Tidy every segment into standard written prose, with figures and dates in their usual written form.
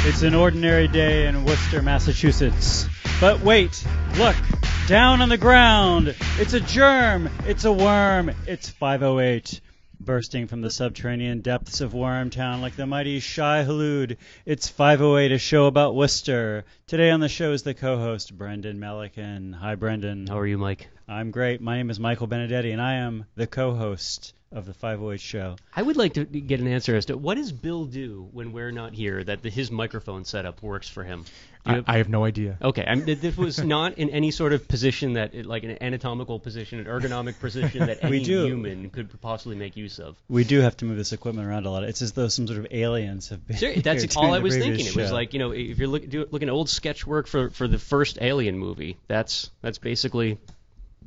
It's an ordinary day in Worcester, Massachusetts. But wait, look, down on the ground. It's a germ. It's a worm. It's 508. Bursting from the subterranean depths of Wormtown like the mighty Shai Hulud. It's 508, a show about Worcester. Today on the show is the co-host, Brendan Melican. Hi, Brendan. How are you, Mike? I'm great. My name is Michael Benedetti, and I am the co-host of the 508 show. I would like to get an answer as to what does Bill do when we're not here that his microphone setup works for him? I have no idea. Okay, this was not in any sort of position that, like an anatomical position, an ergonomic position that any human could possibly make use of. We do have to move this equipment around a lot. It's as though some sort of aliens have been. Sure, that's all I was thinking. It was like, if you're looking at old sketch work for the first Alien movie, that's basically.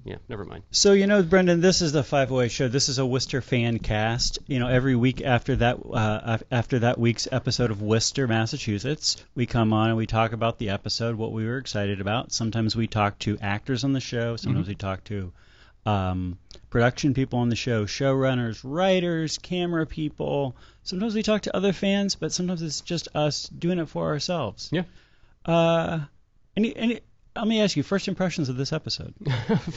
Yeah, never mind. So, Brendan, this is the 508 show. This is a Worcester fan cast. Every week after that week's episode of Worcester, Massachusetts, we come on and we talk about the episode, what we were excited about. Sometimes we talk to actors on the show. Sometimes we talk to production people on the show, showrunners, writers, camera people. Sometimes we talk to other fans, but sometimes it's just us doing it for ourselves. Yeah. Let me ask you, first impressions of this episode.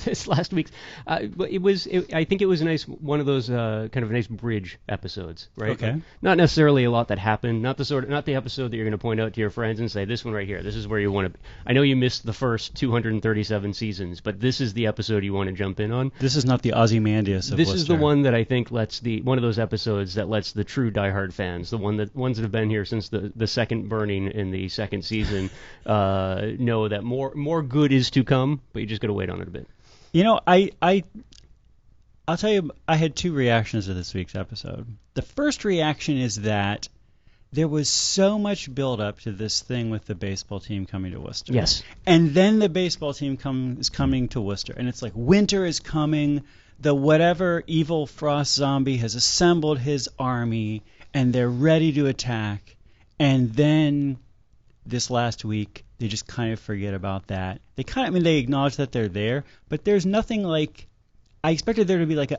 This last week's, I think it was a nice one of those kind of nice bridge episodes, right? Okay. Like, not necessarily a lot that happened, not the episode that you're going to point out to your friends and say, this one right here, this is where you want to. I know you missed the first 237 seasons, but this is the episode you want to jump in on. This is not the Ozymandias of This Worcester. is the one that I think lets one of those episodes that lets the true diehard fans, ones that have been here since the second burning in the second season, know that more good is to come, but you just got to wait on it a bit. I'll tell you, I had two reactions to this week's episode. The first reaction is that there was so much build-up to this thing with the baseball team coming to Worcester. Yes. And then the baseball team is coming to Worcester, and it's like winter is coming, the whatever evil frost zombie has assembled his army, and they're ready to attack, and then this last week, they just kind of forget about that. They acknowledge that they're there, but there's nothing like. I expected there to be like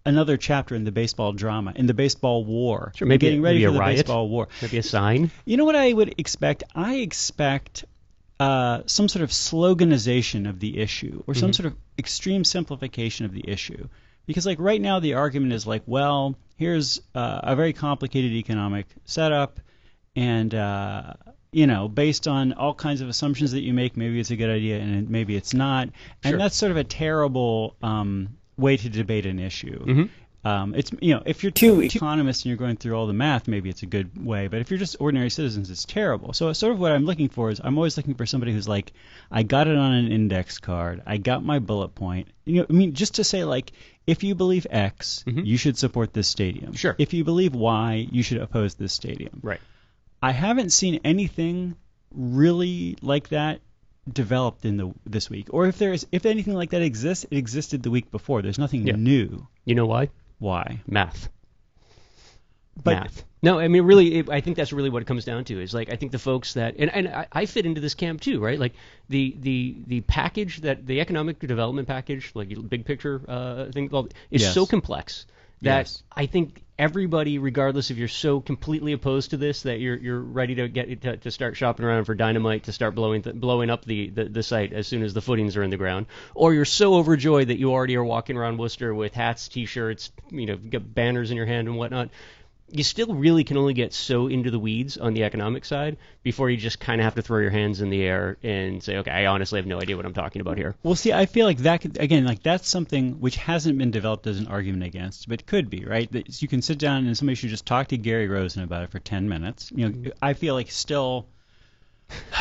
another chapter in the baseball drama, in the baseball war. Sure, maybe getting ready maybe for the riot, baseball war. Maybe a sign. You know what I would expect? I expect some sort of sloganization of the issue, or some sort of extreme simplification of the issue. Because like right now, the argument is like, well, here's a very complicated economic setup, and based on all kinds of assumptions that you make, maybe it's a good idea and maybe it's not. And Sure. That's sort of a terrible way to debate an issue. Mm-hmm. It's if you're two economists and you're going through all the math, maybe it's a good way. But if you're just ordinary citizens, it's terrible. So sort of what I'm looking for is I'm always looking for somebody who's like, I got it on an index card. I got my bullet point. Just to say like, if you believe X, you should support this stadium. Sure. If you believe Y, you should oppose this stadium. Right. I haven't seen anything really like that developed in this week. Or if anything like that exists, it existed the week before. There's nothing new. You know why? Why? Math. But Math. No, I mean, really, I think that's really what it comes down to. Is like I think the folks that, and I fit into this camp too, right? Like the package the economic development package, like big picture thing, is so complex that I think everybody, regardless if you're so completely opposed to this that you're ready to to start shopping around for dynamite to start blowing up the site as soon as the footings are in the ground, or you're so overjoyed that you already are walking around Worcester with hats, T-shirts, got banners in your hand and whatnot. You still really can only get so into the weeds on the economic side before you just kind of have to throw your hands in the air and say, okay, I honestly have no idea what I'm talking about here. Well, see, I feel like that could, again, like that's something which hasn't been developed as an argument against, but could be, right? That you can sit down and somebody should just talk to Gary Rosen about it for 10 minutes. I feel like still.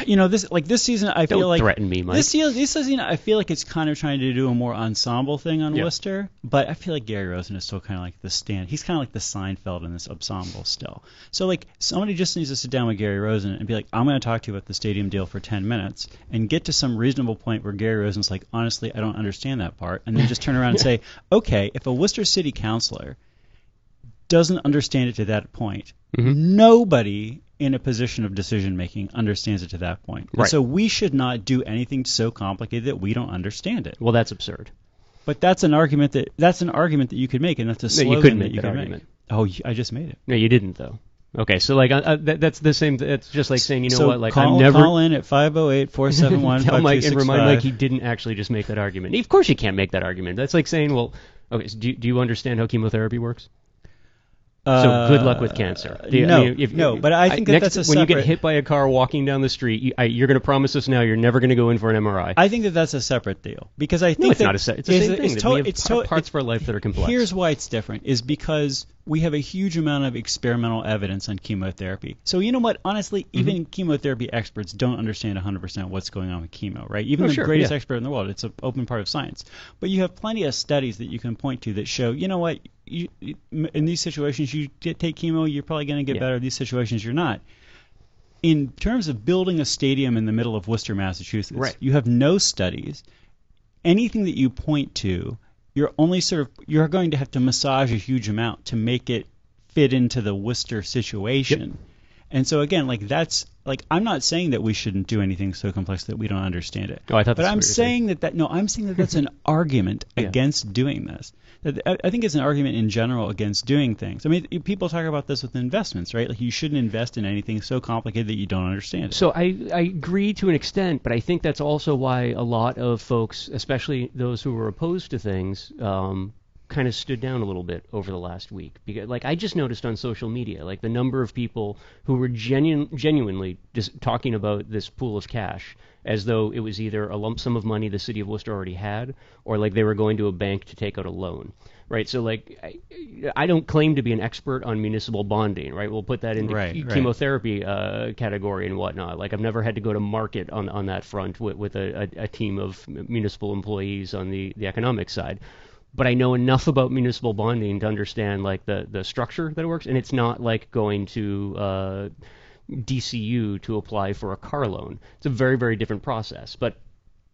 This season, I feel like. Don't threaten me, Mike. This season, I feel like it's kind of trying to do a more ensemble thing on Worcester, but I feel like Gary Rosen is still kind of like the stand. He's kind of like the Seinfeld in this ensemble still. So, like, somebody just needs to sit down with Gary Rosen and be like, I'm going to talk to you about the stadium deal for 10 minutes and get to some reasonable point where Gary Rosen's like, honestly, I don't understand that part, and then just turn around and say, okay, if a Worcester City councilor doesn't understand it to that point, nobody in a position of decision making understands it to that point. Right. And so we should not do anything so complicated that we don't understand it. Well, that's absurd. But that's an argument that you could make, and that's a slogan you couldn't make that you that could argument. make. Oh, I just made it. No, you didn't though. Okay, so like that's the same. It's just like saying, you know what, like call in at 508-471-5265. Tell Mike and remind Mike he didn't actually just make that argument. Of course you can't make that argument. That's like saying, well, okay, so do you understand how chemotherapy works? So good luck with cancer. But I think that's a separate... When you get hit by a car walking down the street, you're going to promise us now you're never going to go in for an MRI. I think that's a separate deal. Because I think no, it's not it's the same thing. We have parts of our life that are complex. Here's why it's different, is because we have a huge amount of experimental evidence on chemotherapy. So you know what? Honestly, even chemotherapy experts don't understand 100% what's going on with chemo, right? Even the greatest expert in the world, it's an open part of science. But you have plenty of studies that you can point to that show, you know what? In these situations, you take chemo, you're probably going to get better. In these situations, you're not. In terms of building a stadium in the middle of Worcester, Massachusetts, you have no studies. Anything that you point to, you're going to have to massage a huge amount to make it fit into the Worcester situation. And so again, I'm not saying that we shouldn't do anything so complex that we don't understand it. But I'm saying that that's an argument against doing this. I think it's an argument in general against doing things. I mean, people talk about this with investments, right? Like you shouldn't invest in anything so complicated that you don't understand it. So I agree to an extent, but I think that's also why a lot of folks, especially those who were opposed to things, kind of stood down a little bit over the last week. Because, like, I just noticed on social media, like the number of people who were genuinely just talking about this pool of cash as though it was either a lump sum of money the city of Worcester already had, or like they were going to a bank to take out a loan, right? So like, I don't claim to be an expert on municipal bonding, right? We'll put that into chemotherapy category and whatnot. Like I've never had to go to market on that front with a team of municipal employees on the economic side. But I know enough about municipal bonding to understand like the structure that it works, and it's not like going to DCU to apply for a car loan. It's a very, very different process. But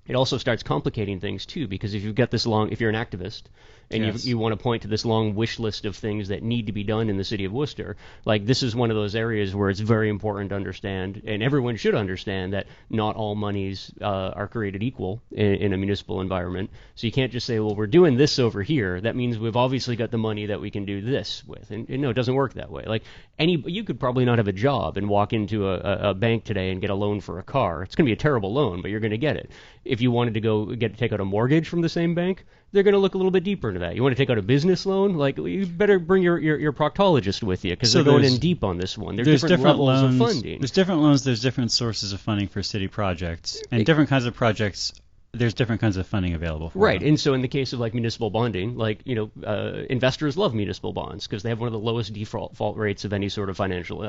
it also starts complicating things too, because if you've got this long, if you're an activist and you want to point to this long wish list of things that need to be done in the city of Worcester, like this is one of those areas where it's very important to understand, and everyone should understand, that not all monies are created equal in a municipal environment. So you can't just say, well, we're doing this over here. That means we've obviously got the money that we can do this with. And no, it doesn't work that way. Like you could probably not have a job and walk into a bank today and get a loan for a car. It's going to be a terrible loan, but you're going to get it. If you wanted to take out a mortgage from the same bank, they're going to look a little bit deeper into that. You want to take out a business loan? Like, you better bring your proctologist with you, because they're going in deep on this one. There's different levels of funding. There's different loans. There's different sources of funding for city projects. And different kinds of projects, there's different kinds of funding available for them. And so in the case of like municipal bonding, like, investors love municipal bonds because they have one of the lowest default rates of any sort of financial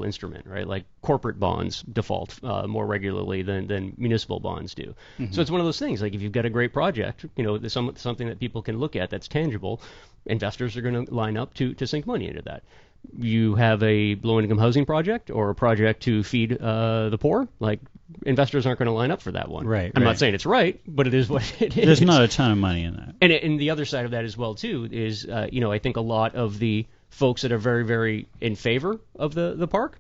instrument, right? Like corporate bonds default more regularly than municipal bonds do. So it's one of those things. Like if you've got a great project, there's something that people can look at that's tangible, investors are going to line up to sink money into that. You have a low-income housing project or a project to feed the poor, like investors aren't going to line up for that one. I'm not saying it's right, but it is what it is. There's not a ton of money in that. And the other side of that as well, too, is, I think a lot of the folks that are very, very in favor of the park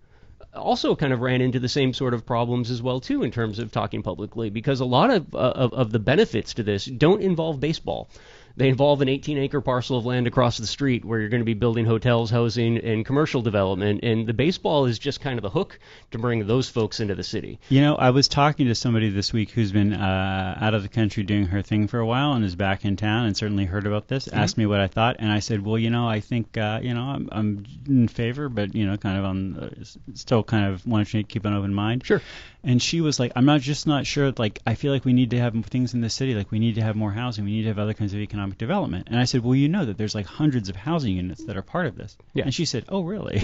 also kind of ran into the same sort of problems as well, too, in terms of talking publicly, because a lot of the benefits to this don't involve baseball. They involve an 18-acre parcel of land across the street where you're going to be building hotels, housing, and commercial development, and the baseball is just kind of the hook to bring those folks into the city. I was talking to somebody this week who's been out of the country doing her thing for a while and is back in town and certainly heard about this, asked me what I thought, and I said, well, I think, I'm in favor, but, kind of on still kind of want to keep an open mind. Sure. And she was like, I'm not sure, like, I feel like we need to have things in the city, like we need to have more housing, we need to have other kinds of economic development. And I said, well, that there's like hundreds of housing units that are part of this. And she said, oh, really?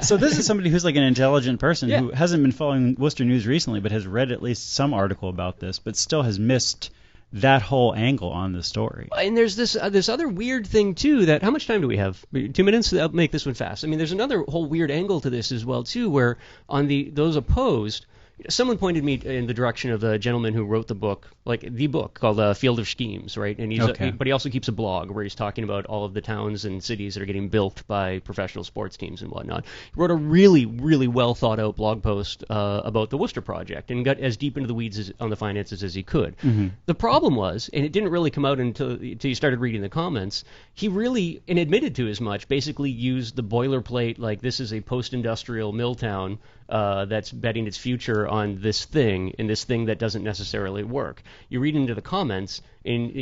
So this is somebody who's like an intelligent person who hasn't been following Worcester news recently, but has read at least some article about this, but still has missed that whole angle on the story. And there's this other weird thing, too, that, how much time do we have? 2 minutes? I'll make this one fast. I mean, there's another whole weird angle to this as well, too, where on those opposed, Someone pointed me in the direction of the gentleman who wrote the book, like the book called Field of Schemes, right? And but he also keeps a blog where he's talking about all of the towns and cities that are getting built by professional sports teams and whatnot. He wrote a really, really well thought out blog post about the Worcester project and got as deep into the weeds on the finances as he could. Mm-hmm. The problem was, and it didn't really come out until you started reading the comments, he really, and admitted to as much, basically used the boilerplate, like this is a post-industrial mill town that's betting its future on this thing, and this thing that doesn't necessarily work. You read into the comments, and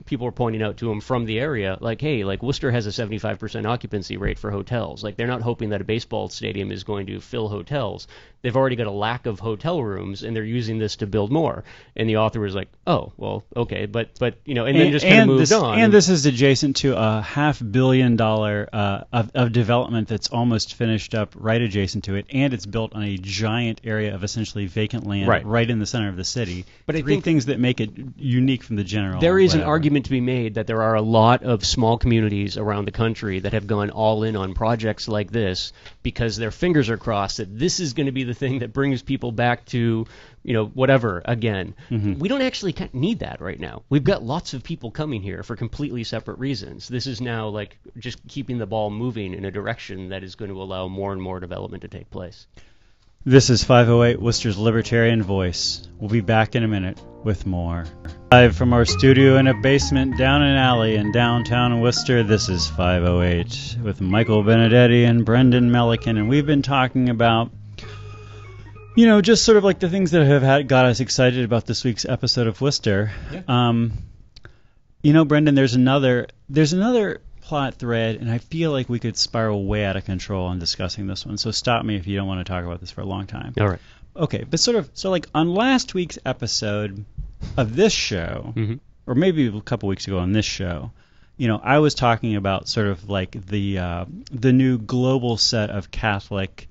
people were pointing out to him from the area, like, hey, like Worcester has a 75% occupancy rate for hotels. Like they're not hoping that a baseball stadium is going to fill hotels. They've already got a lack of hotel rooms, and they're using this to build more. And the author was like, oh, well, okay, but and then just kind of moved on. And this is adjacent to a $500 million of development that's almost finished up, right adjacent to it, and it's built on a giant area of essentially vacant land right in the center of the city. But I think things that make it unique from the general. There is an argument to be made that there are a lot of small communities around the country that have gone all in on projects like this because their fingers are crossed that this is going to be the thing that brings people back to whatever again. Mm-hmm. We don't actually need that right now. We've got lots of people coming here for completely separate reasons. This is now like just keeping the ball moving in a direction that is going to allow more and more development to take place. This is 508 Worcester's Libertarian Voice. We'll be back in a minute with more. Live from our studio in a basement down an alley in downtown Worcester, this is 508 with Michael Benedetti and Brendan Melican, and we've been talking about just sort of like the things that have got us excited about this week's episode of Worcester. Yeah. Brendan, there's another plot thread, and I feel like we could spiral way out of control on discussing this one. So stop me if you don't want to talk about this for a long time. All right. Okay, but so like on last week's episode of this show, mm-hmm. or maybe a couple weeks ago on this show, I was talking about sort of like the new global set of Catholic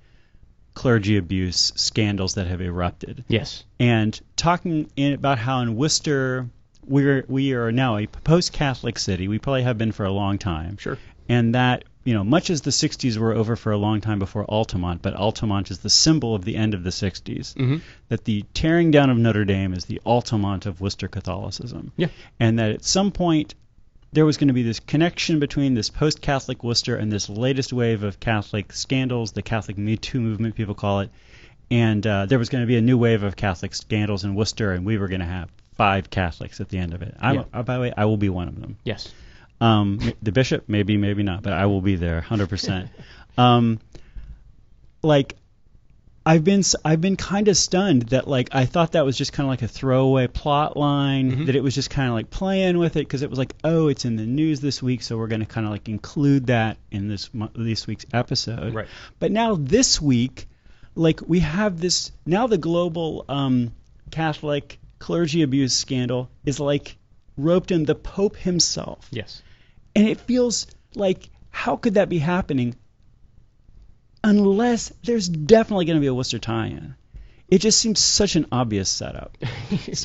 clergy abuse scandals that have erupted. Yes. And talking about how in Worcester we are now a post-Catholic city. We probably have been for a long time. Sure. And that, much as the 60s were over for a long time before Altamont, but Altamont is the symbol of the end of the 60s, mm-hmm. that the tearing down of Notre Dame is the Altamont of Worcester Catholicism. Yeah. And that at some point there was going to be this connection between this post-Catholic Worcester and this latest wave of Catholic scandals, the Catholic Me Too movement, people call it. And there was going to be a new wave of Catholic scandals in Worcester, and we were going to have 5 Catholics at the end of it. By the way, I will be one of them. Yes. The bishop, maybe not, but I will be there 100%. I've been kind of stunned that I thought that was just kind of like a throwaway plot line, mm-hmm. that it was just kind of like playing with it because it was like, oh, it's in the news this week, so we're going to kind of like include that in this week's episode. Right. But now this week, we have this, now the global Catholic clergy abuse scandal is roped in the Pope himself. Yes. And it feels like, how could that be happening unless there's definitely going to be a Worcester tie-in? It just seems such an obvious setup.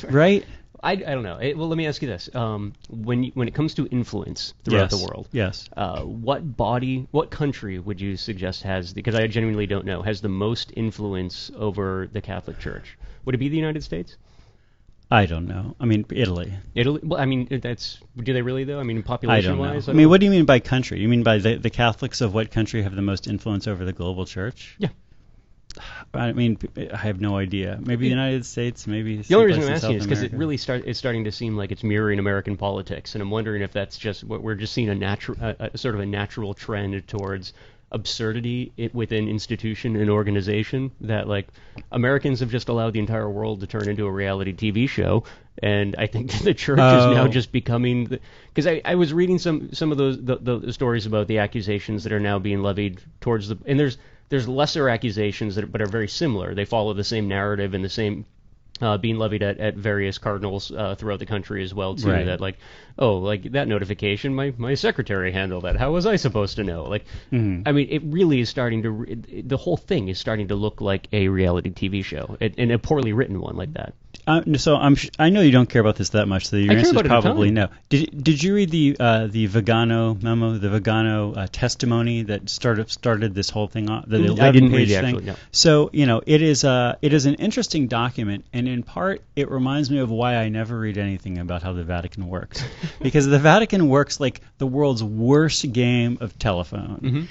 Right? I don't know. Well, let me ask you this. When it comes to influence throughout the world, yes. What country would you suggest has, because I genuinely don't know, has the most influence over the Catholic Church? Would it be the United States? I don't know. I mean, Italy. Italy? Well, I mean, do they really, though? I mean, population-wise? I mean, what do you mean by country? You mean by the Catholics of what country have the most influence over the global church? Yeah. I mean, I have no idea. Maybe the United States, maybe the only reason I'm asking is because it really it's starting to seem like it's mirroring American politics, and I'm wondering if that's just what we're just seeing a sort of a natural trend towards absurdity within institution and organization, that Americans have just allowed the entire world to turn into a reality TV show, and I think the church is now just becoming, because I was reading some of those the stories about the accusations that are now being levied towards and there's lesser accusations but are very similar. They follow the same narrative and the same being levied at various cardinals throughout the country as well too. Right. That that notification, my secretary handled that. How was I supposed to know? Mm-hmm. I mean, it really is starting to. The whole thing is starting to look like a reality TV show, and a poorly written one like that. I know you don't care about this that much, so your answer is probably no. Did you read the Vegano memo, the Vegano testimony that started this whole thing off? The 11-page thing. Actually, no. So it is an interesting document, and in part it reminds me of why I never read anything about how the Vatican works, because the Vatican works like the world's worst game of telephone.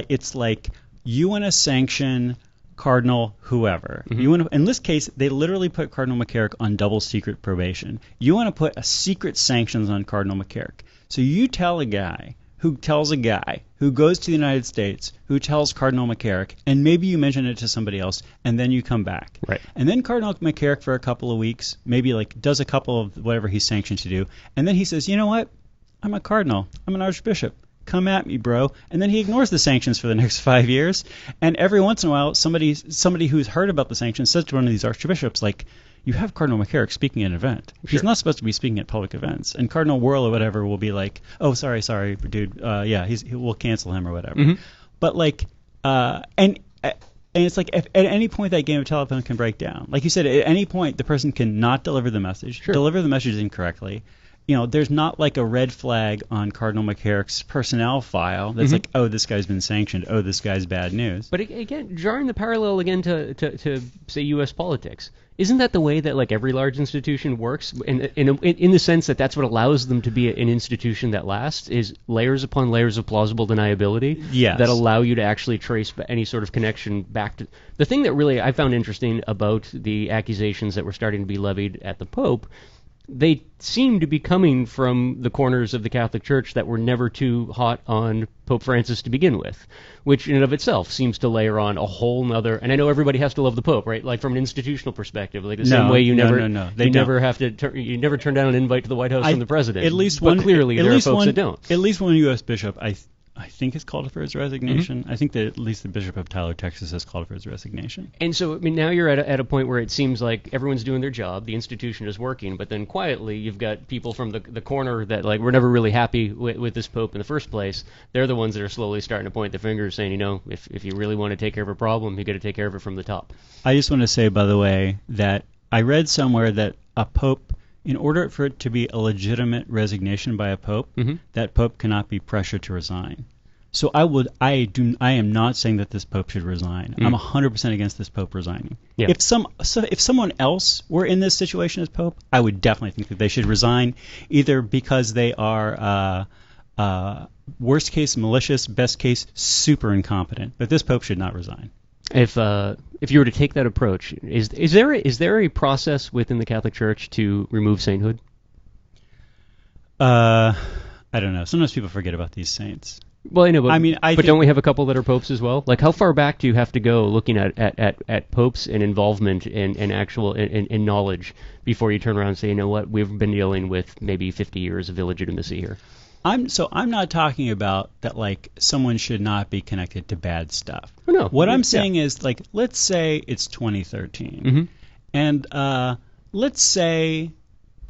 It's like you want to sanction Cardinal whoever. You want to, in this case, they literally put Cardinal McCarrick on double secret probation. You want to put a secret sanctions on Cardinal McCarrick. So you tell a guy who tells a guy who goes to the United States who tells Cardinal McCarrick, and maybe you mention it to somebody else, and then you come back. Right. And then Cardinal McCarrick for a couple of weeks, maybe like does a couple of whatever he's sanctioned to do, and then he says, you know what? I'm a cardinal. I'm an archbishop. Come at me, bro. And then he ignores the sanctions for the next 5 years. And every once in a while, somebody who's heard about the sanctions says to one of these archbishops, like, you have Cardinal McCarrick speaking at an event. Sure. He's not supposed to be speaking at public events. And Cardinal Wuerl or whatever will be like, oh, sorry, dude. We'll cancel him or whatever. But like, and it's like if at any point that game of telephone can break down. Like you said, at any point the person can not deliver the message, deliver the message incorrectly. There's not like a red flag on Cardinal McCarrick's personnel file that's like, oh, this guy's been sanctioned. Oh, this guy's bad news. But again, drawing the parallel again to say U.S. politics, isn't that the way that like every large institution works? In the sense that that's what allows them to be an institution that lasts, is layers upon layers of plausible deniability that allow you to actually trace any sort of connection back to the thing that really I found interesting about the accusations that were starting to be levied at the Pope. They seem to be coming from the corners of the Catholic Church that were never too hot on Pope Francis to begin with, which in and of itself seems to layer on a whole nother. And I know everybody has to love the Pope, right? Like from an institutional perspective, like the same way you never turn down an invite to the White House from the president. Clearly there are folks that don't. At least one U.S. bishop, I think has called for his resignation. I think that at least the Bishop of Tyler, Texas, has called for his resignation. And so, I mean, now you're at a point where it seems like everyone's doing their job, the institution is working, but then quietly you've got people from the corner that, like, we're never really happy with this Pope in the first place. They're the ones that are slowly starting to point the finger, saying, if you really want to take care of a problem, you got to take care of it from the top. I just want to say, by the way, that I read somewhere that a Pope, in order for it to be a legitimate resignation by a Pope, that Pope cannot be pressured to resign. So I am not saying that this Pope should resign. I'm 100% against this Pope resigning. Yeah. If someone else were in this situation as Pope, I would definitely think that they should resign, either because they are worst case malicious, best case super incompetent. But this Pope should not resign. If you were to take that approach, is there a process within the Catholic Church to remove sainthood? I don't know. Sometimes people forget about these saints. Well, I know, but don't we have a couple that are popes as well? Like, how far back do you have to go looking at popes and involvement and actual and knowledge before you turn around and say, you know what, we've been dealing with maybe 50 years of illegitimacy here? I'm not talking about that, like, someone should not be connected to bad stuff. Oh, no. What I'm saying is, like, let's say it's 2013, and let's say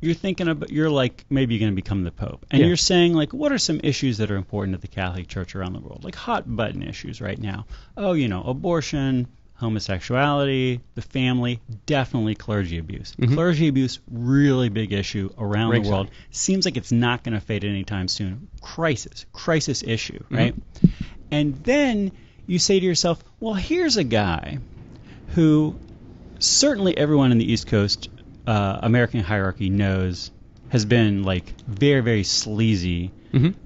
you're like, maybe you're going to become the Pope, and you're saying, like, what are some issues that are important to the Catholic Church around the world, like hot button issues right now? Oh, abortion, homosexuality, the family, definitely clergy abuse. Clergy abuse, really big issue around the world. Seems like it's not going to fade anytime soon. Crisis issue, right? And then you say to yourself, well, here's a guy who certainly everyone in the East Coast American hierarchy knows has been, like, very, very sleazy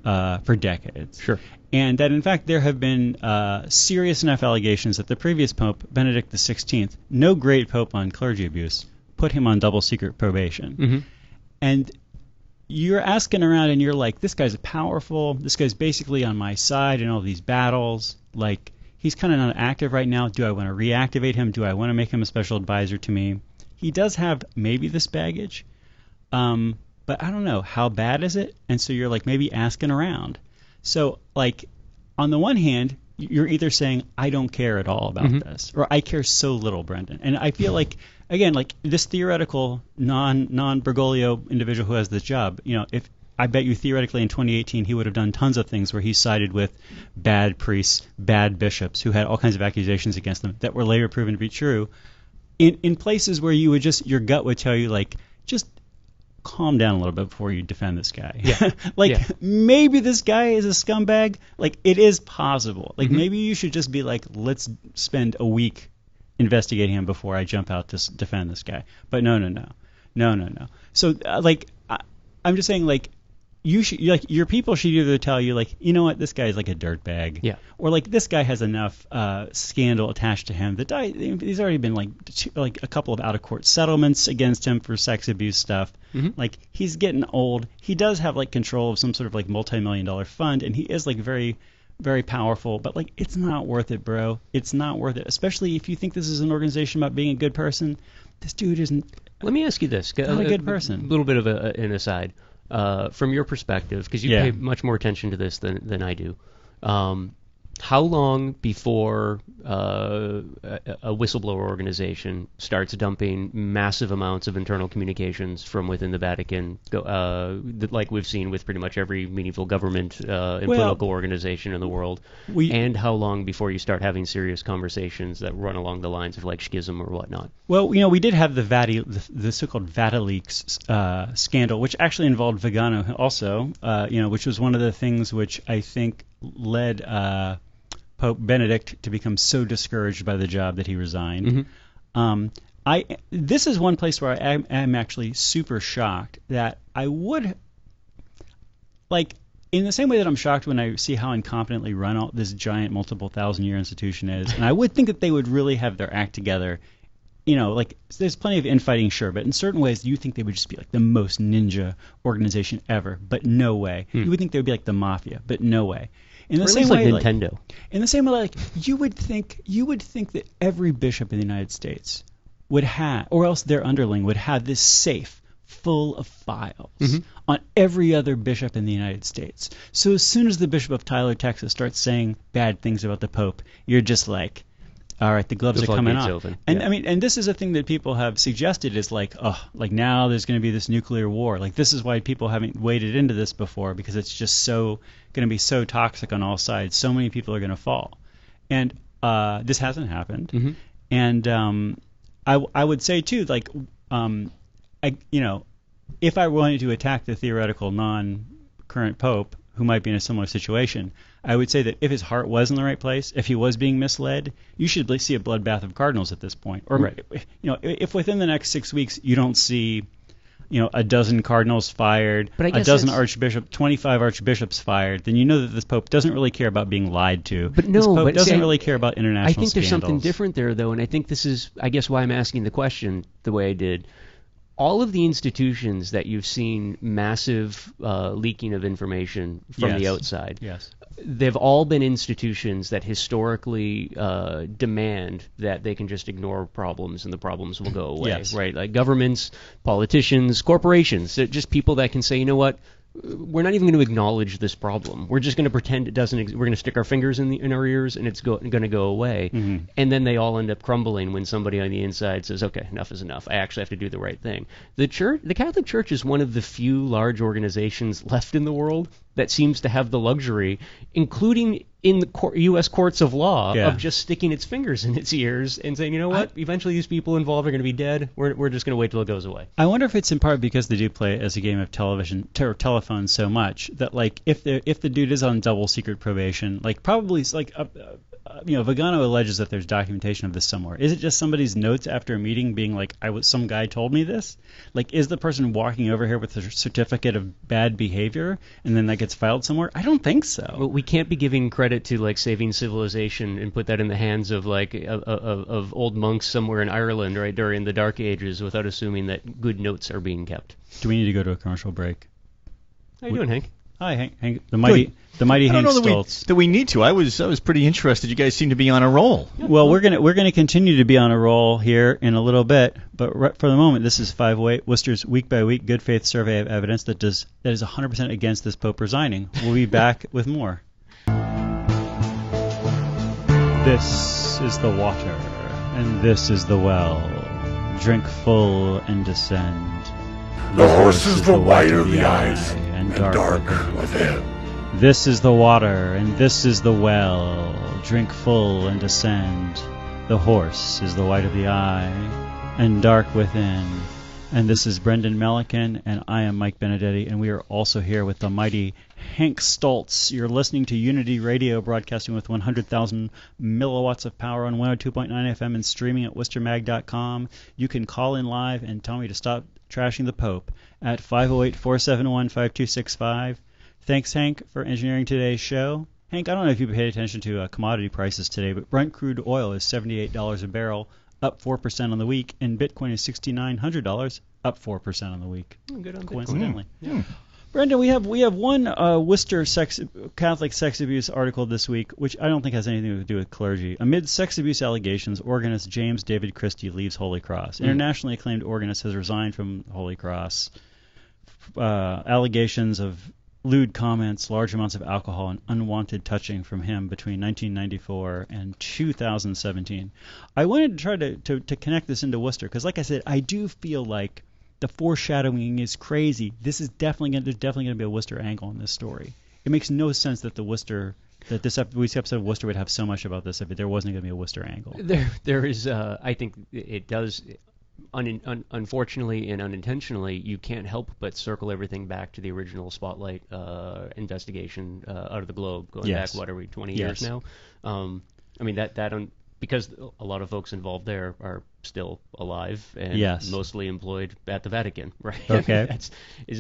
for decades. Sure. And that, in fact, there have been serious enough allegations that the previous Pope, Benedict XVI, no great Pope on clergy abuse, put him on double secret probation. And you're asking around and you're like, this guy's powerful. This guy's basically on my side in all these battles. Like, he's kind of not active right now. Do I want to reactivate him? Do I want to make him a special advisor to me? He does have maybe this baggage, but I don't know. How bad is it? And so you're, like, maybe asking around. So, like, on the one hand, you're either saying, I don't care at all about this, or I care so little, Brendan. And I feel like, again, like, this theoretical non-Bergoglio individual who has this job, if I bet you theoretically in 2018 he would have done tons of things where he sided with bad priests, bad bishops who had all kinds of accusations against them that were later proven to be true. in places where you would your gut would tell you like just calm down a little bit before you defend this guy. Yeah. Maybe this guy is a scumbag. Like it is possible. Like maybe you should just be like, let's spend a week investigating him before I jump out to defend this guy. But no. So I'm just saying like you should your people should either tell you like, you know what, this guy is like a dirtbag, or like this guy has enough scandal attached to him that he's already been like a couple of out of court settlements against him for sex abuse stuff. Like he's getting old. He does have like control of some sort of like multi-million-dollar fund, and he is like very, very powerful. But like it's not worth it, bro. It's not worth it, especially if you think this is an organization about being a good person. This dude isn't. Let me ask you this: not a good person. A little bit of an aside. From your perspective, because you pay much more attention to this than I do, how long before a whistleblower organization starts dumping massive amounts of internal communications from within the Vatican, like we've seen with pretty much every meaningful government and political organization in the world, and how long before you start having serious conversations that run along the lines of like schism or whatnot? Well, we did have the so-called VatiLeaks scandal, which actually involved Vigano also, which was one of the things which I think led Pope Benedict to become so discouraged by the job that he resigned. This is one place where I am actually super shocked that I would like, in the same way that I'm shocked when I see how incompetently run this giant multiple thousand-year institution is, and I would think that they would really have their act together. Like there's plenty of infighting, sure, but in certain ways you think they would just be like the most ninja organization ever, but no way. You would think they would be like the mafia, but no way. In the same way, like Nintendo. In the same way, like you would think that every bishop in the United States would have, or else their underling would have this safe full of files on every other bishop in the United States. So as soon as the bishop of Tyler, Texas starts saying bad things about the Pope, you're just like, all right, the gloves are coming off. And I mean, and this is a thing that people have suggested is like, like now there's going to be this nuclear war. Like this is why people haven't waded into this before, because it's just so going to be so toxic on all sides. So many people are going to fall, and this hasn't happened. And I would say too, like, if I wanted to attack the theoretical non-current Pope who might be in a similar situation, I would say that if his heart was in the right place, if he was being misled, you should see a bloodbath of cardinals at this point. Or, if within the next 6 weeks you don't see, a dozen cardinals fired, a dozen archbishops, 25 archbishops fired, then you know that this Pope doesn't really care about being lied to. But no, this Pope doesn't really care about international scandals. I think there's something different there, though, and I think this is, I guess, why I'm asking the question the way I did. All of the institutions that you've seen massive leaking of information from the outside, they've all been institutions that historically demand that they can just ignore problems and the problems will go away, right? Like governments, politicians, corporations, just people that can say, you know what, we're not even going to acknowledge this problem. We're just going to pretend it doesn't we're going to stick our fingers in our ears and it's going to go away. And then they all end up crumbling when somebody on the inside says, okay, enough is enough. I actually have to do the right thing. The Catholic Church is one of the few large organizations left in the world that seems to have the luxury, including in the U.S. courts of law, of just sticking its fingers in its ears and saying, you know what, eventually these people involved are going to be dead. We're just going to wait till it goes away. I wonder if it's in part because they do play it as a game of telephone so much that, like, if the dude is on double secret probation, like probably like Vigano alleges that there's documentation of this somewhere. Is it just somebody's notes after a meeting being like, some guy told me this? Like, is the person walking over here with a certificate of bad behavior and then that gets filed somewhere? I don't think so. Well, we can't be giving credit to like saving civilization and put that in the hands of like of old monks somewhere in Ireland, right, during the Dark Ages, without assuming that good notes are being kept. Do we need to go to a commercial break? How you doing, Hank? Hi, Hank. The mighty Hank Stoltz. That we need to. I was pretty interested. You guys seem to be on a roll. Well, we're gonna continue to be on a roll here in a little bit, but for the moment, this is 508 Worcester's week by week good faith survey of evidence that is 100% against this Pope resigning. We'll be back with more. This is the water, and this is the well. Drink full and descend. The horses the white of the eyes, and dark within. This is the water, and this is the well. Drink full and descend. The horse is the white of the eye, and dark within. And this is Brendan Melican, and I am Mike Benedetti, and we are also here with the mighty Hank Stoltz. You're listening to Unity Radio, broadcasting with 100,000 milliwatts of power on 102.9 FM and streaming at worcestermag.com. You can call in live and tell me to stop trashing the Pope at 508-471-5265. Thanks, Hank, for engineering today's show. Hank, I don't know if you paid attention to commodity prices today, but Brent crude oil is $78 a barrel, up 4% on the week, and Bitcoin is $6,900, up 4% on the week. Good on coincidentally. Bitcoin. Yeah. Brendan, we have one Worcester Catholic sex abuse article this week, which I don't think has anything to do with clergy. Amid sex abuse allegations, organist James David Christie leaves Holy Cross. Internationally acclaimed organist has resigned from Holy Cross. Allegations of lewd comments, large amounts of alcohol, and unwanted touching from him between 1994 and 2017. I wanted to try to connect this into Worcester because, like I said, I do feel like the foreshadowing is crazy. There's definitely going to be a Worcester angle in this story. It makes no sense that this week's episode of Worcester would have so much about this if there wasn't going to be a Worcester angle. There is. I think it does. Unfortunately and unintentionally, you can't help but circle everything back to the original Spotlight investigation out of the Globe, going back, 20 years now? I mean, because a lot of folks involved there are still alive and mostly employed at the Vatican, right? Okay.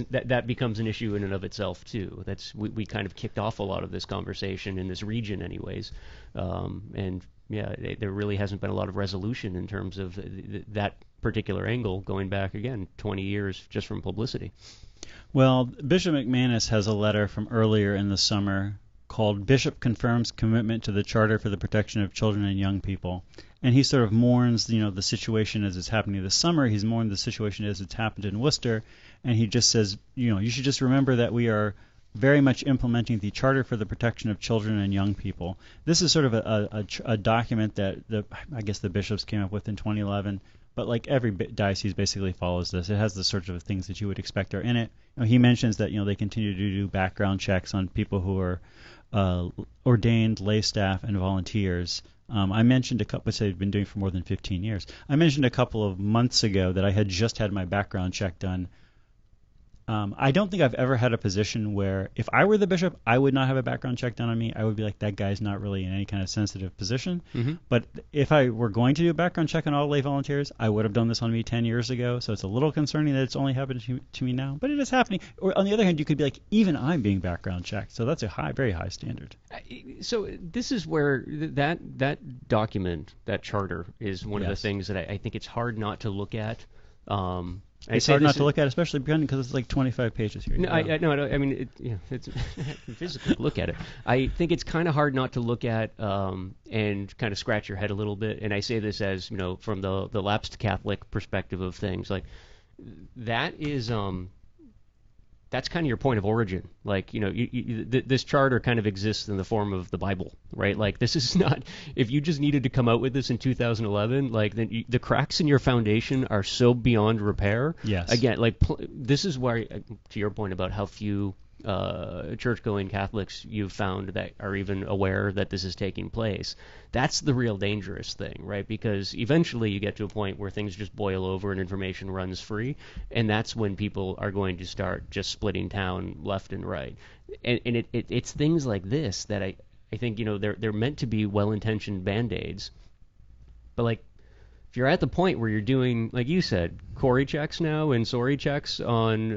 That becomes an issue in and of itself, too. We kind of kicked off a lot of this conversation in this region anyways, and there really hasn't been a lot of resolution in terms of that particular angle going back, again, 20 years just from publicity. Well, Bishop McManus has a letter from earlier in the summer called Bishop Confirms Commitment to the Charter for the Protection of Children and Young People. And he sort of mourns, the situation as it's happening this summer. He's mourned the situation as it's happened in Worcester. And he just says, you should just remember that we are very much implementing the Charter for the Protection of Children and Young People. This is sort of a document that I guess the bishops came up with in 2011. But like every diocese basically follows this. It has the sorts of things that you would expect are in it. He mentions that they continue to do background checks on people who are ordained lay staff and volunteers. I mentioned a couple, which they've been doing for more than 15 years. I mentioned a couple of months ago that I had just had my background check done. I don't think I've ever had a position where if I were the bishop, I would not have a background check done on me. I would be like, that guy's not really in any kind of sensitive position. Mm-hmm. But if I were going to do a background check on all lay volunteers, I would have done this on me 10 years ago. So it's a little concerning that it's only happened to me now. But it is happening. Or on the other hand, you could be like, even I'm being background checked. So that's a very high standard. So this is where that document, that charter, is one of the things that I think it's hard not to look at. It's hard not to look at, especially because it's like 25 pages here. No, I mean, it's physically look at it. I think it's kind of hard not to look at and kind of scratch your head a little bit. And I say this as, from the lapsed Catholic perspective of things. Like, that is that's kind of your point of origin. Like, this charter kind of exists in the form of the Bible, right? Like, this is not, if you just needed to come out with this in 2011, like, then the cracks in your foundation are so beyond repair. Yes. Again, like, this is where, to your point about how few church-going Catholics you've found that are even aware that this is taking place. That's the real dangerous thing, right? Because eventually you get to a point where things just boil over and information runs free, and that's when people are going to start just splitting town left and right. And it's things like this that I think, they're meant to be well-intentioned Band-Aids, but like, if you're at the point where you're doing, like you said, Corey checks now and sorry checks on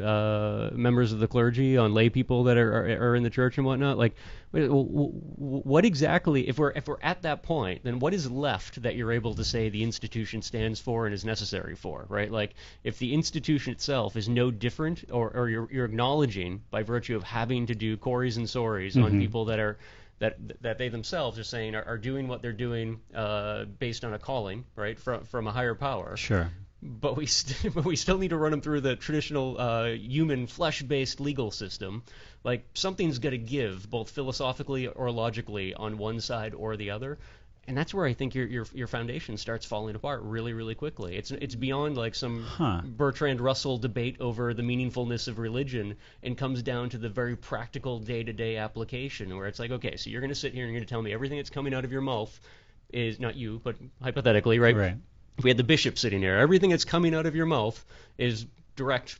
members of the clergy, on lay people that are in the church and whatnot, like, what exactly, if we're at that point, then what is left that you're able to say the institution stands for and is necessary for, right? Like, if the institution itself is no different, or you're acknowledging by virtue of having to do Corys and sorries on people that are that they themselves are saying are doing what they're doing based on a calling, right, from a higher power. Sure. But we still need to run them through the traditional human flesh-based legal system. Like, something's got to give, both philosophically or logically, on one side or the other. And that's where I think your foundation starts falling apart really, really quickly. It's beyond like some Bertrand Russell debate over the meaningfulness of religion, and comes down to the very practical day-to-day application, where it's like, okay, so you're going to sit here and you're going to tell me everything that's coming out of your mouth is not you, but hypothetically, right? Right. If we had the bishop sitting there, everything that's coming out of your mouth is direct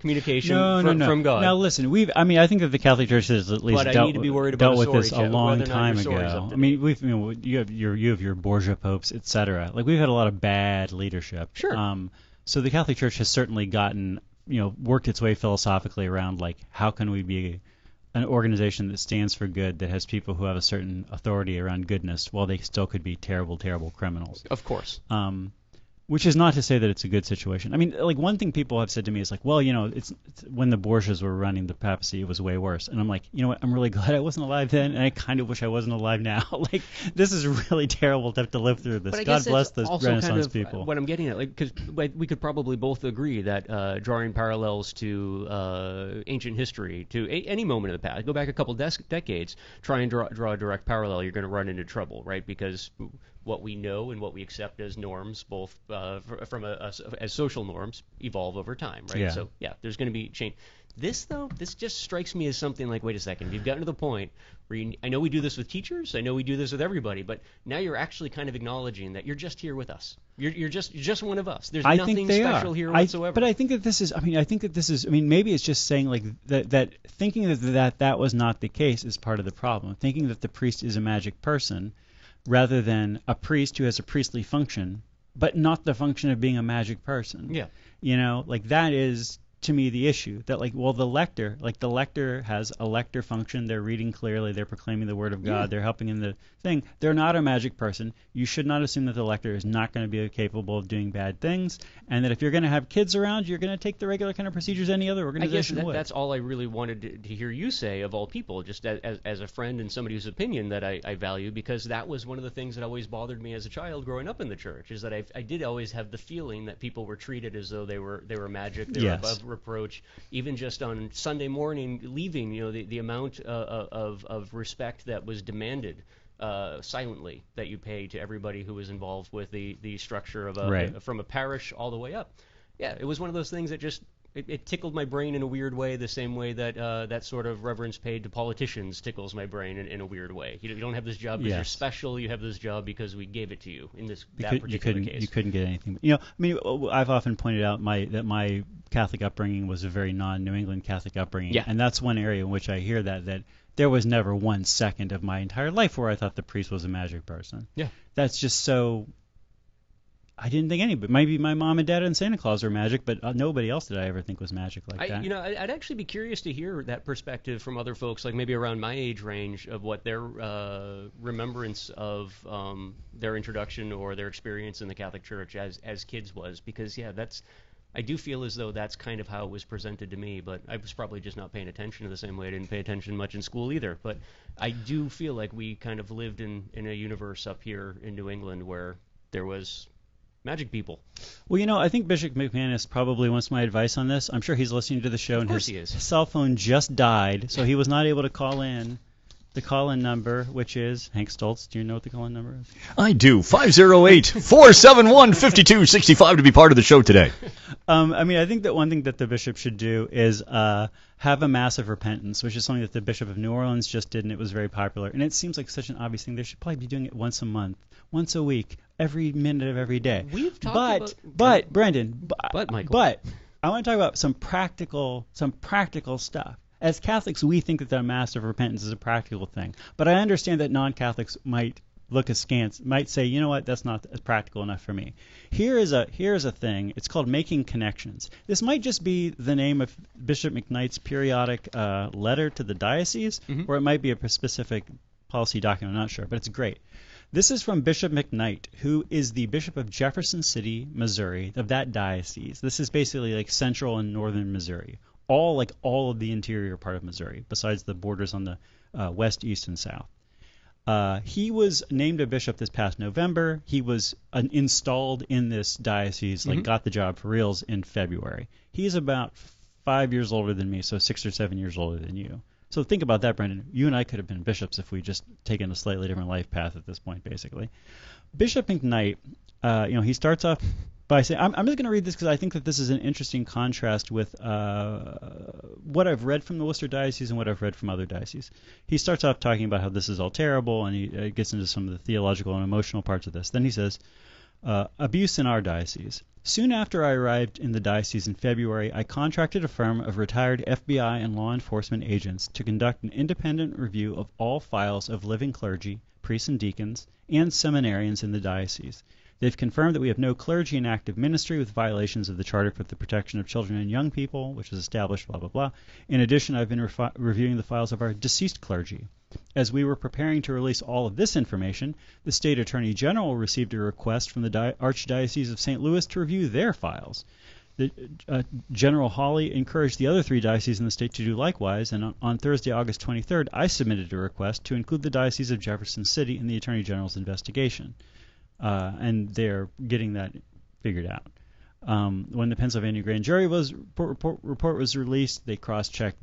communication from God. Now listen, I think that the Catholic Church has at least But I dealt, need to be worried about dealt a with this sorry a check, long whether or not time your sorry's ago. up to I mean, you have your Borgia popes, etc. Like we've had a lot of bad leadership. Sure. So the Catholic Church has certainly gotten, worked its way philosophically around like how can we be an organization that stands for good, that has people who have a certain authority around goodness, while they still could be terrible, terrible criminals. Of course. Which is not to say that it's a good situation. I mean, like one thing people have said to me is like, well, it's when the Borgias were running the papacy, it was way worse. And I'm like, you know what? I'm really glad I wasn't alive then, and I kind of wish I wasn't alive now. Like, this is really terrible to have to live through this. But I God guess bless that's the also Renaissance kind of people. What I'm getting at, like, because we could probably both agree that drawing parallels to ancient history, to any moment of the past, go back a couple decades, try and draw a direct parallel, you're going to run into trouble, right? Because what we know and what we accept as norms, both as social norms, evolve over time, right? Yeah. So yeah, there's going to be change. This just strikes me as something like, wait a second, you've gotten to the point where I know we do this with teachers, I know we do this with everybody, but now you're actually kind of acknowledging that you're just here with us. You're just one of us. There's nothing special here whatsoever. But I think that this is. Maybe it's just saying like that thinking that was not the case is part of the problem. Thinking that the priest is a magic person, rather than a priest who has a priestly function, but not the function of being a magic person. Yeah. Like that is to me the issue. That the lector has a lector function. They're reading clearly. They're proclaiming the word of God. Yeah. They're helping in the thing. They're not a magic person. You should not assume that the lector is not going to be capable of doing bad things, and that if you're going to have kids around, you're going to take the regular kind of procedures any other organization would. That's all I really wanted to hear you say, of all people, just as a friend and somebody whose opinion that I value, because that was one of the things that always bothered me as a child growing up in the church, is that I did always have the feeling that people were treated as though they were magic, they were above reproach. Even just on Sunday morning leaving, the amount of respect that was demanded silently that you pay to everybody who was involved with the structure of from a parish all the way up. Yeah, it was one of those things that just it tickled my brain in a weird way, the same way that that sort of reverence paid to politicians tickles my brain in a weird way. You don't have this job because you're special. You have this job because we gave it to you in that particular case. You couldn't get anything. I've often pointed out that my Catholic upbringing was a very non-New England Catholic upbringing, and that's one area in which I hear that there was never 1 second of my entire life where I thought the priest was a magic person. Yeah, that's just so. I didn't think anybody. Maybe my mom and dad and Santa Claus were magic, but nobody else did I ever think was magic like that. I'd actually be curious to hear that perspective from other folks, like maybe around my age range, of what their remembrance of their introduction or their experience in the Catholic Church as kids was, because I do feel as though that's kind of how it was presented to me, but I was probably just not paying attention to the same way I didn't pay attention much in school either. But I do feel like we kind of lived in a universe up here in New England where there was magic people. Well, I think Bishop McManus probably wants my advice on this. I'm sure he's listening to the show, and his cell phone just died, so he was not able to call in. The call-in number, which is Hank Stoltz. Do you know what the call-in number is? I do. 508-471-5265 to be part of the show today. I think that one thing that the bishop should do is have a mass of repentance, which is something that the Bishop of New Orleans just did, and it was very popular. And it seems like such an obvious thing. They should probably be doing it once a month, once a week, every minute of every day. We've talked but Brendan, Michael. But I want to talk about some practical stuff. As Catholics, we think that the Mass of Repentance is a practical thing. But I understand that non-Catholics might look askance, might say, you know what, that's not practical enough for me. Here is a thing. It's called making connections. This might just be the name of Bishop McKnight's periodic letter to the diocese, or it might be a specific policy document. I'm not sure, but it's great. This is from Bishop McKnight, who is the Bishop of Jefferson City, Missouri, of that diocese. This is basically like central and northern Missouri. All of the interior part of Missouri, besides the borders on the west, east, and south. He was named a bishop this past November. He was installed in this diocese, got the job for reals in February. He's about 5 years older than me, so 6 or 7 years older than you. So think about that, Brendan. You and I could have been bishops if we just taken a slightly different life path at this point, basically. Bishop McKnight, he starts off by saying, I'm just going to read this because I think that this is an interesting contrast with what I've read from the Worcester Diocese and what I've read from other dioceses. He starts off talking about how this is all terrible, and he gets into some of the theological and emotional parts of this. Then he says, abuse in our diocese. Soon after I arrived in the diocese in February, I contracted a firm of retired FBI and law enforcement agents to conduct an independent review of all files of living clergy, priests and deacons, and seminarians in the diocese. They've confirmed that we have no clergy in active ministry with violations of the Charter for the Protection of Children and Young People, which was established, blah, blah, blah. In addition, I've been reviewing the files of our deceased clergy. As we were preparing to release all of this information, the State Attorney General received a request from the Archdiocese of St. Louis to review their files. General Hawley encouraged the other 3 dioceses in the state to do likewise, and on Thursday, August 23rd, I submitted a request to include the Diocese of Jefferson City in the Attorney General's investigation. And they're getting that figured out. When the Pennsylvania grand jury report was released, they cross-checked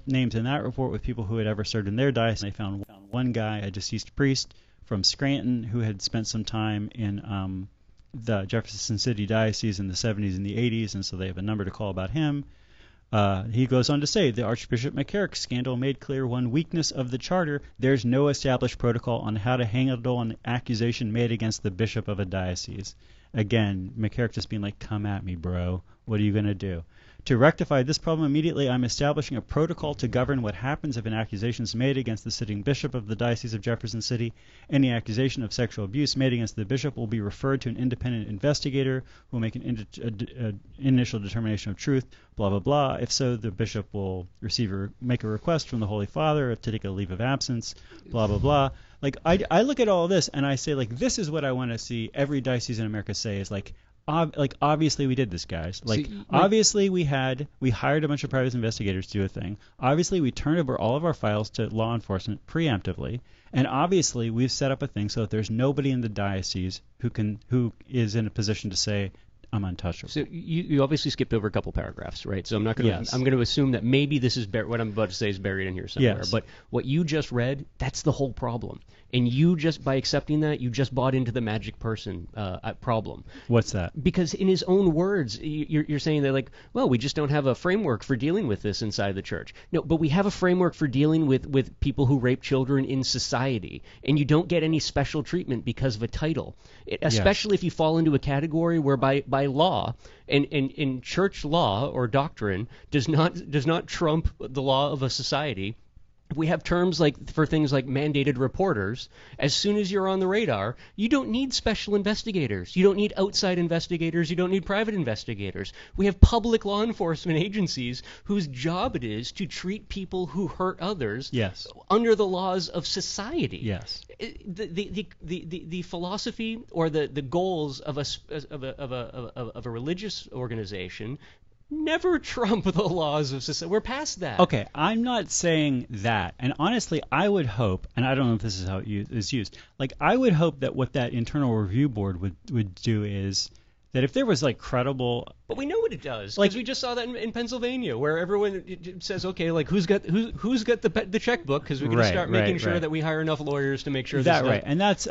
names in that report with people who had ever served in their diocese. They found one guy, a deceased priest from Scranton, who had spent some time in the Jefferson City Diocese in the 70s and the 80s, and so they have a number to call about him. He goes on to say, the Archbishop McCarrick scandal made clear one weakness of the charter. There's no established protocol on how to handle an accusation made against the bishop of a diocese. Again, McCarrick just being like, come at me, bro. What are you going to do? To rectify this problem immediately, I'm establishing a protocol to govern what happens if an accusation is made against the sitting bishop of the Diocese of Jefferson City. Any accusation of sexual abuse made against the bishop will be referred to an independent investigator who will make an initial determination of truth, blah, blah, blah. If so, the bishop will make a request from the Holy Father to take a leave of absence, blah, blah, blah. Like, I look at all of this and I say, like, this is what I want to see every diocese in America say is, like, obviously we did this, guys. Like, obviously we hired a bunch of private investigators to do a thing. Obviously we turned over all of our files to law enforcement preemptively, and obviously we've set up a thing so that there's nobody in the diocese who is in a position to say, I'm untouchable. So you obviously skipped over a couple paragraphs, right? So I'm not going to. Yes. I'm going to assume that maybe this is what I'm about to say is buried in here somewhere. Yes. But what you just read, that's the whole problem. And you just, by accepting that, you just bought into the magic person problem. What's that? Because in his own words, you're saying that, like, well, we just don't have a framework for dealing with this inside the church. No, but we have a framework for dealing with people who rape children in society, and you don't get any special treatment because of a title, especially if you fall into a category where by law and church law or doctrine does not trump the law of a society. We have terms like for things like mandated reporters. As soon as you're on the radar, you don't need special investigators. You don't need outside investigators. You don't need private investigators. We have public law enforcement agencies whose job it is to treat people who hurt others under the laws of society. Yes. The philosophy or the goals of a religious organization never trump the laws of society. We're past that. Okay, I'm not saying that. And honestly, I would hope, and I don't know if this is how it is used, like, I would hope that what that internal review board would do is that if there was, like, credible... But we know what it does, because we just saw that in Pennsylvania, where everyone says, okay, like, who's got the checkbook, because we're going to start making sure that we hire enough lawyers to make sure that right. And that's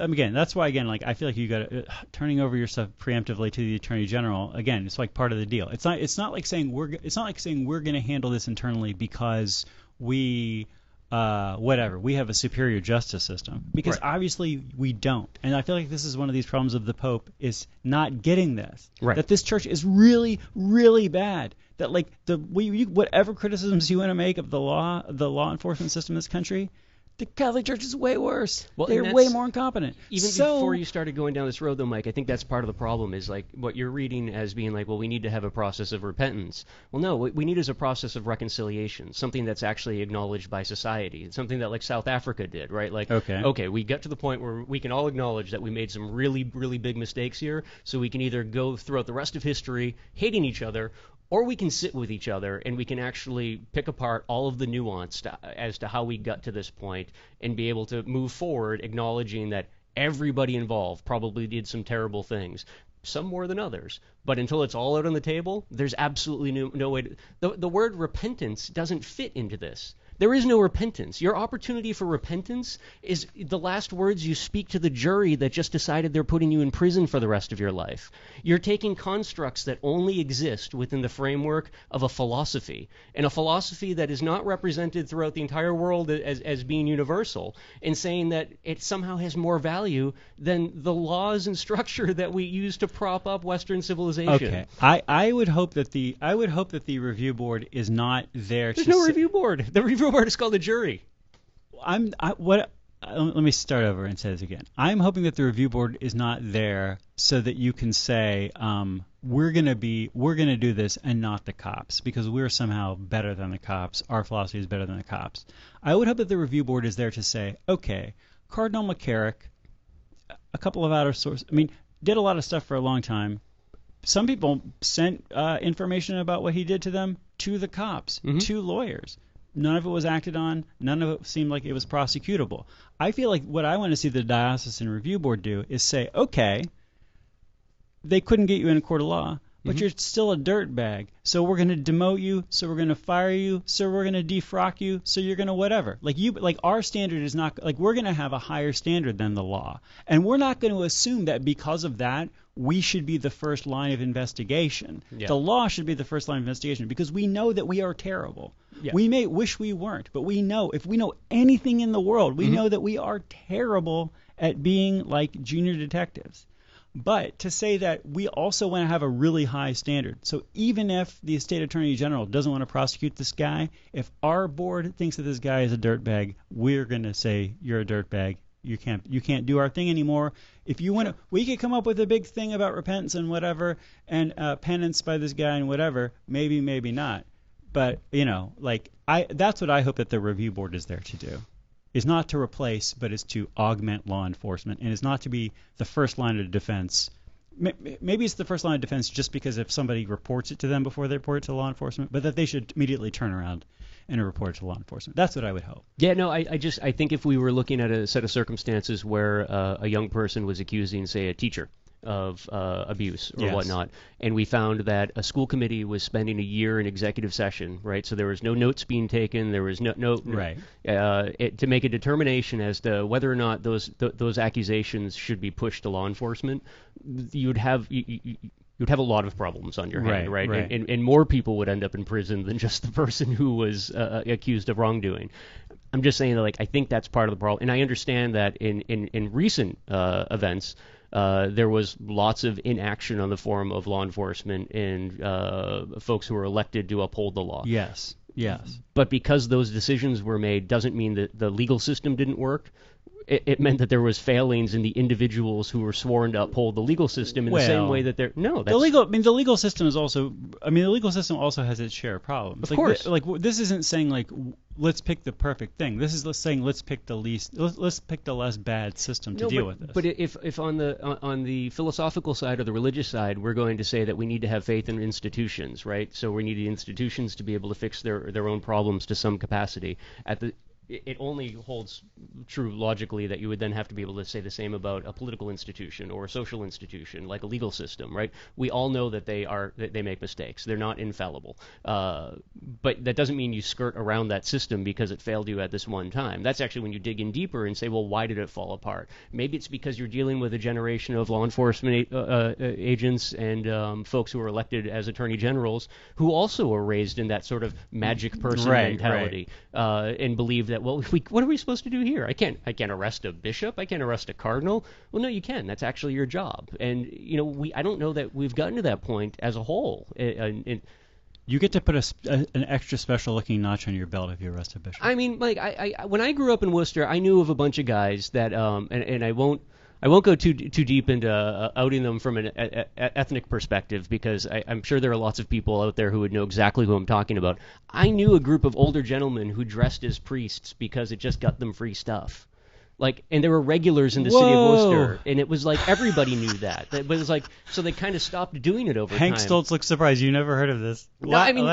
why like, I feel like you got turning over your stuff preemptively to the Attorney General. Again, it's like part of the deal. It's not like saying we're going to handle this internally because we we have a superior justice system, because obviously we don't. And I feel like this is one of these problems of the Pope, is not getting this. Right. That this church is really, really bad. That, like, whatever criticisms you want to make of the law enforcement system in this country, the Catholic Church is way worse. Well, they're way more incompetent. Even before you started going down this road, though, Mike, I think that's part of the problem, is like what you're reading as being like, well, we need to have a process of repentance. Well, no, what we need is a process of reconciliation, something that's actually acknowledged by society. It's something that, like, South Africa did, right? Like, okay, we got to the point where we can all acknowledge that we made some really, really big mistakes here, so we can either go throughout the rest of history hating each other, or we can sit with each other and we can actually pick apart all of the nuance as to how we got to this point and be able to move forward, acknowledging that everybody involved probably did some terrible things, some more than others. But until it's all out on the table, there's absolutely no way to... The word repentance doesn't fit into this, There is no repentance. Your opportunity for repentance is the last words you speak to the jury that just decided they're putting you in prison for the rest of your life. You're taking constructs that only exist within the framework of a philosophy, and a philosophy that is not represented throughout the entire world as being universal, and saying that it somehow has more value than the laws and structure that we use to prop up Western civilization. Okay, I would hope that the review board is not there. There's no review board. The review board is called a jury. Let me start over and say this again. I'm hoping that the review board is not there so that you can say we're gonna do this and not the cops because we're somehow better than the cops. Our philosophy is better than the cops. I would hope that the review board is there to say, okay, Cardinal McCarrick, a couple of outer sources. I mean, did a lot of stuff for a long time. Some people sent information about what he did to them to the cops, to lawyers. None of it was acted on. None of it seemed like it was prosecutable. I feel like what I want to see the diocesan review board do is say, okay, they couldn't get you in a court of law, but you're still a dirtbag. So we're going to demote you. So we're going to fire you. So we're going to defrock you. So you're going to whatever. Like our standard is not like we're going to have a higher standard than the law, and we're not going to assume that because of that we should be the first line of investigation. Yeah. The law should be the first line of investigation because we know that we are terrible. Yeah. We may wish we weren't, but we know if we know anything in the world, we know that we are terrible at being like junior detectives. But to say that we also want to have a really high standard. So even if the state attorney general doesn't want to prosecute this guy, if our board thinks that this guy is a dirtbag, we're going to say you're a dirtbag. You can't do our thing anymore. If you want to, we could come up with a big thing about repentance and whatever, and penance by this guy and whatever. Maybe, maybe not. But that's what I hope that the review board is there to do. Is not to replace, but is to augment law enforcement, and is not to be the first line of defense. Maybe it's the first line of defense just because if somebody reports it to them before they report it to law enforcement, but that they should immediately turn around and report it to law enforcement. That's what I would hope. Yeah, no, I think if we were looking at a set of circumstances where a young person was accusing, say, a teacher of abuse or whatnot, and we found that a school committee was spending a year in executive session, right? So there was no notes being taken, there was no right to make a determination as to whether or not those accusations should be pushed to law enforcement. You'd have a lot of problems on your hand, right? And more people would end up in prison than just the person who was accused of wrongdoing. I'm just saying that, I think that's part of the problem, and I understand that in recent events. There was lots of inaction on the form of law enforcement and folks who were elected to uphold the law. Yes. But because those decisions were made doesn't mean that the legal system didn't work. It meant that there was failings in the individuals who were sworn to uphold the legal system in the same way that they're the legal system is also. The legal system also has its share of problems. Of course, this isn't saying let's pick the perfect thing. This is saying let's pick the less bad system to deal with this. But if on the philosophical side or the religious side, we're going to say that we need to have faith in institutions, right? So we need the institutions to be able to fix their own problems to some capacity. It only holds true logically that you would then have to be able to say the same about a political institution or a social institution like a legal system, right? We all know that they make mistakes. They're not infallible. But that doesn't mean you skirt around that system because it failed you at this one time. That's actually when you dig in deeper and say, well, why did it fall apart? Maybe it's because you're dealing with a generation of law enforcement agents and folks who were elected as attorney generals who also were raised in that sort of magic person mentality and believe that, well, what are we supposed to do here? I can't arrest a bishop. I can't arrest a cardinal. Well, no, you can. That's actually your job. And I don't know that we've gotten to that point as a whole. You get to put an extra special looking notch on your belt if you arrest a bishop. I mean, when I grew up in Worcester, I knew of a bunch of guys that, and I won't go too deep into outing them from an ethnic perspective because I'm sure there are lots of people out there who would know exactly who I'm talking about. I knew a group of older gentlemen who dressed as priests because it just got them free stuff. And there were regulars in the city of Worcester, and it was like everybody knew that. But it was like, so they kind of stopped doing it over time. Hank Stoltz looks surprised. You never heard of this? No, I mean,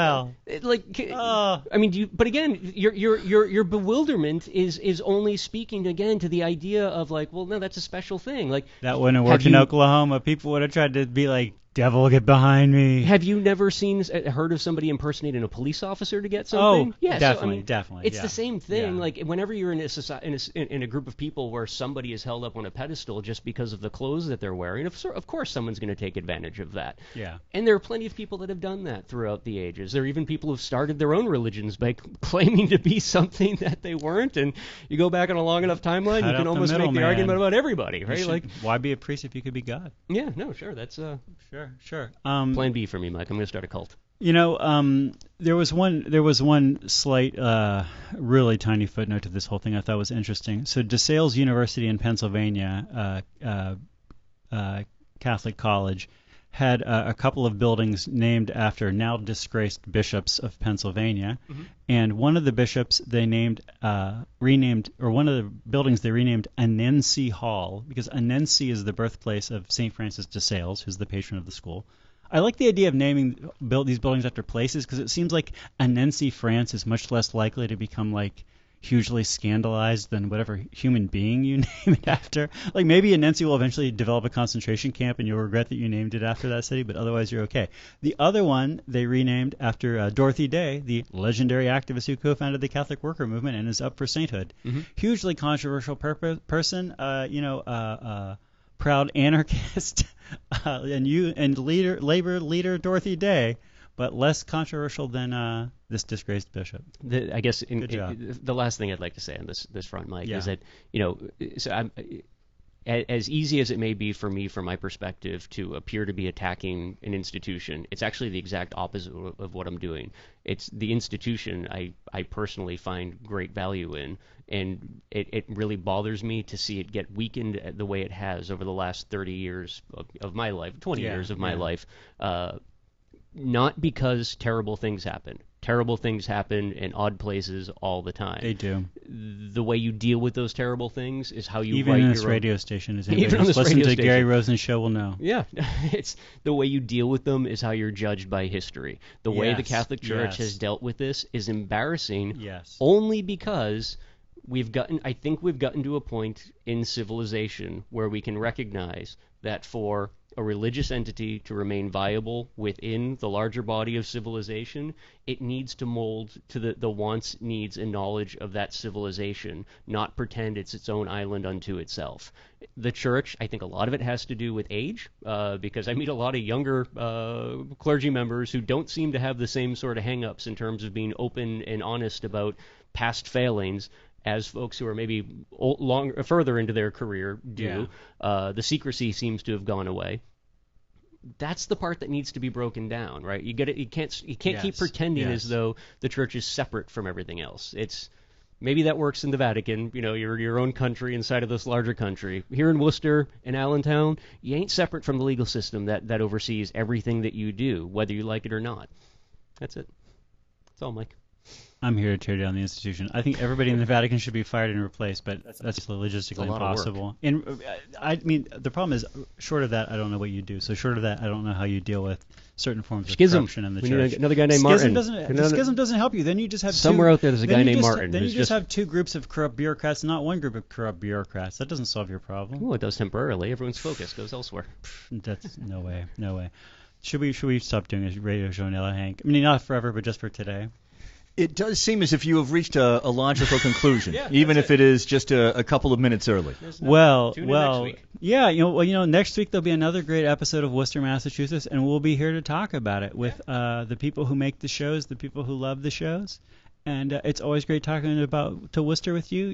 but again, your bewilderment is only speaking again to the idea of well, no, that's a special thing. That wouldn't have worked in Oklahoma. People would have tried to be like, Devil, get behind me. Have you never heard of somebody impersonating a police officer to get something? Oh, yeah, definitely, so, definitely. It's the same thing. Yeah. Like whenever you're in in a group of people where somebody is held up on a pedestal just because of the clothes that they're wearing, of course someone's going to take advantage of that. Yeah. And there are plenty of people that have done that throughout the ages. There are even people who've started their own religions by claiming to be something that they weren't. And you go back on a long enough timeline, you can almost make the argument about everybody, right? Why be a priest if you could be God? Yeah, no, sure, that's Sure. Plan B for me, Mike. I'm going to start a cult. There was one slight, really tiny footnote to this whole thing I thought was interesting. So DeSales University in Pennsylvania, Catholic college, had a couple of buildings named after now disgraced bishops of Pennsylvania, and one of the bishops they renamed one of the buildings they renamed Annecy Hall, because Annecy is the birthplace of St. Francis de Sales, who's the patron of the school. I like the idea of naming these buildings after places because it seems like Annecy, France is much less likely to become like hugely scandalized than whatever human being you name it after. Like maybe Annecy will eventually develop a concentration camp and you'll regret that you named it after that city, but otherwise you're okay. The other one they renamed after Dorothy Day, the legendary activist who co-founded the Catholic worker movement and is up for sainthood. Hugely controversial person, proud anarchist, and labor leader Dorothy Day, but less controversial than this disgraced bishop. I guess Good job. The last thing I'd like to say on this front, Mike, Yeah. is that so as easy as it may be for me, from my perspective, to appear to be attacking an institution, it's actually the exact opposite of what I'm doing. It's the institution I personally find great value in, and it really bothers me to see it get weakened the way it has over the last 30 years of my life, 20 years of my life. Not because terrible things happen. Terrible things happen in odd places all the time. They do. The way you deal with those terrible things is how you Even write in your this own... radio station, as Even anybody on who's this listened radio to Gary station. Rosen's show will know. Yeah, it's the way you deal with them is how you're judged by history. The way the Yes, Catholic Church yes. has dealt with this is embarrassing. Yes. Only because I think we've gotten to a point in civilization where we can recognize that for a religious entity to remain viable within the larger body of civilization, it needs to mold to the wants, needs, and knowledge of that civilization, not pretend it's its own island unto itself. The church, I think a lot of it has to do with age, because I meet a lot of younger clergy members who don't seem to have the same sort of hang-ups in terms of being open and honest about past failings as folks who are maybe further into their career do. Yeah. The secrecy seems to have gone away. That's the part that needs to be broken down, right? You can't keep pretending as though the church is separate from everything else. It's maybe that works in the Vatican, you're your own country inside of this larger country. Here in Worcester and Allentown, you ain't separate from the legal system that oversees everything that you do, whether you like it or not. That's it. That's all, Mike. I'm here to tear down the institution. I think everybody in the Vatican should be fired and replaced, but that's logistically impossible. And I mean, the problem is, short of that, I don't know what you do. So short of that, I don't know how you deal with certain forms of corruption in the church. Need another guy named Martin. Schism doesn't help you. Then you just have somewhere out there. There's a guy named Martin. Then you just have two groups of corrupt bureaucrats, not one group of corrupt bureaucrats. That doesn't solve your problem. Well, it does temporarily. Everyone's focus goes elsewhere. That's no way. Should we stop doing a radio show now, Hank? I mean, not forever, but just for today. It does seem as if you have reached a logical conclusion, even if it is just a couple of minutes early. Next week. Yeah, next week there'll be another great episode of Worcester, Massachusetts, and we'll be here to talk about it with the people who make the shows, the people who love the shows, and it's always great talking to Worcester with you.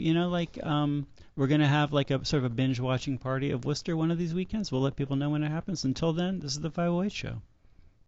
We're gonna have like a sort of a binge watching party of Worcester one of these weekends. We'll let people know when it happens. Until then, this is the 508 Show.